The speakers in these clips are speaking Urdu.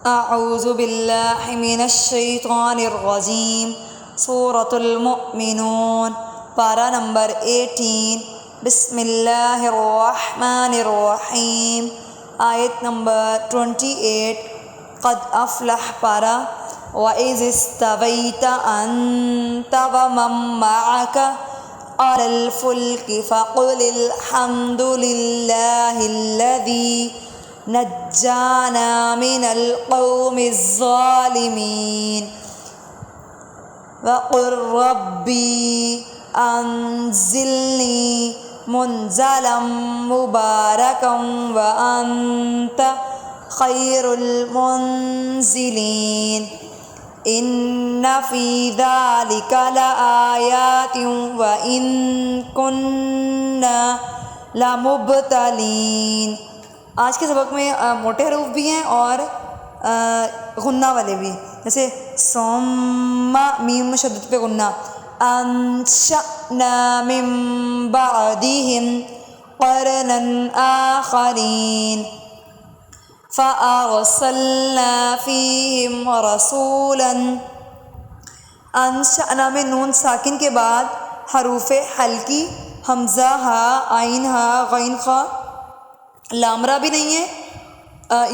اعوذ باللہ من الشیطان الرجیم سورۃ المؤمنون پارہ نمبر 18 بسم اللہ الرحمن الرحیم آیت نمبر 28 قد افلح پارہ وَإِذِ اسْتَوَيْتَ أَنْتَ وَمَن مَّعَكَ عَلَى الْفُلْكِ فَقُلِ الْحَمْدُ لِلَّهِ الَّذِي نجانا من القوم الظالمين وقل ربي أنزلني منزلا مباركا وأنت خير المنزلين إن في ذلك لآيات وإن كنا لمبتلين۔ آج کے سبق میں موٹے حروف بھی ہیں اور غنہ والے بھی، جیسے ثم میم شدت پہ غنہ، انشأنا من بعدهم قرنا آخرین فأرسلنا فيهم رسولا۔ انشأنا میں نون ساکن کے بعد حروف حلقی حمزہ ہا عین ہا غین خا، لامرا بھی نہیں ہے،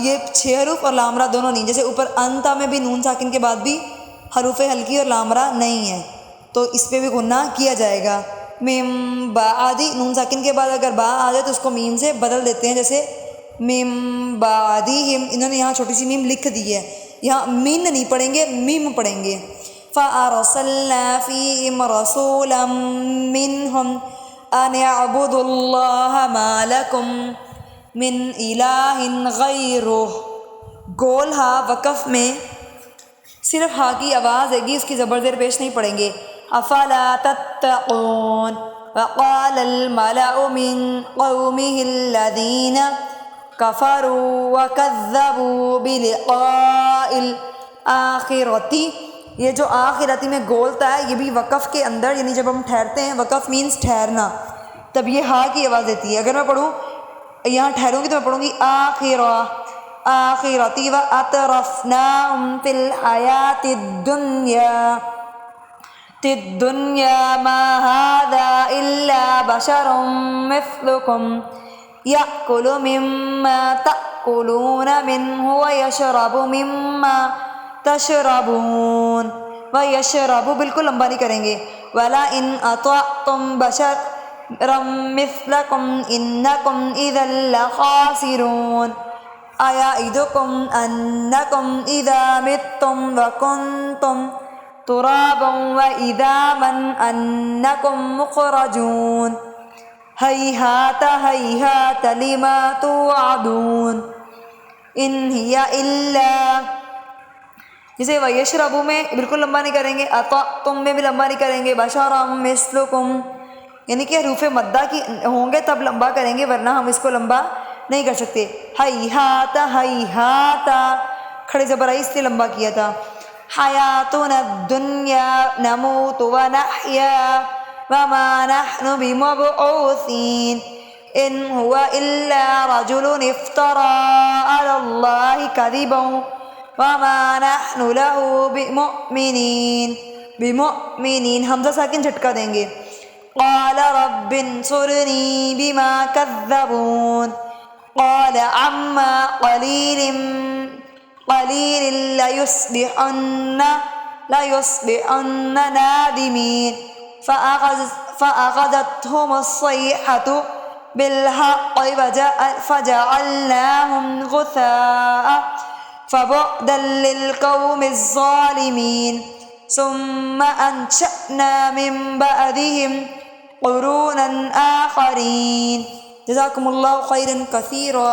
یہ 6 حروف اور لامرا دونوں نہیں، جیسے اوپر انتا میں بھی نون ساکن کے بعد بھی حروف حلقی اور لامرا نہیں ہے، تو اس پہ بھی غنہ کیا جائے گا۔ میم بعدی نون ساکن کے بعد اگر با آ جائے تو اس کو میم سے بدل دیتے ہیں، جیسے میم بعدہم، انہوں نے یہاں چھوٹی سی میم لکھ دی ہے، یہاں مین نہیں پڑھیں گے، میم پڑھیں گے۔ فَأَرْسَلْنَا فِيهِمْ رَسُولًا مِّنْهُمْ أَنِ اعْبُدُوا اللَّهَ مَا لَكُمْ من الہ غیرہ۔ گول ہا وقف میں صرف ہا کی آواز ہے گی، اس کی زبر زیر پیش نہیں پڑیں گے۔ افلا تتقون وقال الملأ من قومه الذین کفروا وکذبوا بلقاء الآخرۃ۔ یہ جو آخرتی میں گولتا ہے یہ بھی وقف کے اندر، یعنی جب ہم ٹھہرتے ہیں، وقف مینز ٹھہرنا، تب یہ ہا کی آواز دیتی ہے۔ اگر میں پڑھوں یہاں ٹھہروں گی تو میں پڑھوں گی آخرہ آخرتی وَأَتْرَفْنَاهُمْ فِي الْحَيَاةِ الدُّنْيَا مَا هَذَا إِلَّا بَشَرٌ مِثْلُكُمْ يَأْكُلُ مِمَّا تَأْكُلُونَ مِنْهُ وَيَشْرَبُ مِمَّا تَشْرَبُونَ۔ وَيَشْرَبُ بالکل لمبا نہیں کریں گے۔ وَلَئِنْ أَطَعْتُمْ بَشَرًا مِثْلَكُمْ إِنَّكُمْ إِذًا لَخَاسِرُونَ۔ أَيَعِدُكُمْ أَنَّكُمْ إِذَا مِتُّمْ وَكُنْتُمْ تُرَابًا وَإِعْظَامًا أَنَّكُمْ مُخْرَجُونَ هَيْهَاتَ هَيْهَاتَ لِمَا تُوعَدُونَ إِنْ هِيَ إِلَّا، جسے وَيَشْرَبُ میں بالکل لمبا نہیں کریں گے، أَطَعْتُم میں بھی لمبا نہیں کریں گے، بَشَرًا مِثْلُكُمْ یعنی کہ حروف مدہ کی ہوں گے تب لمبا کریں گے، ورنہ ہم اس کو لمبا نہیں کر سکتے۔ ہیہات ہیہات کھڑے زبر آئی اس لیے لمبا کیا تھا۔ حیاتنا الدنیا نموت ونحیا وما نحن بمبعوثین ان هو الا رجل افترى على الله كذبا وما نحن له بمؤمنین حمزہ ساکن جھٹکا دیں گے۔ قال رب انصرني بما كذبون قال عما قليل ليصبحن نادمين فأخذتهم الصيحة بالحق فجعلناهم غثاء فبعدا للقوم الظالمين ثم أنشأنا من بعدهم قرونا آخرین۔ جزاکم اللہ خیرا کثیرا۔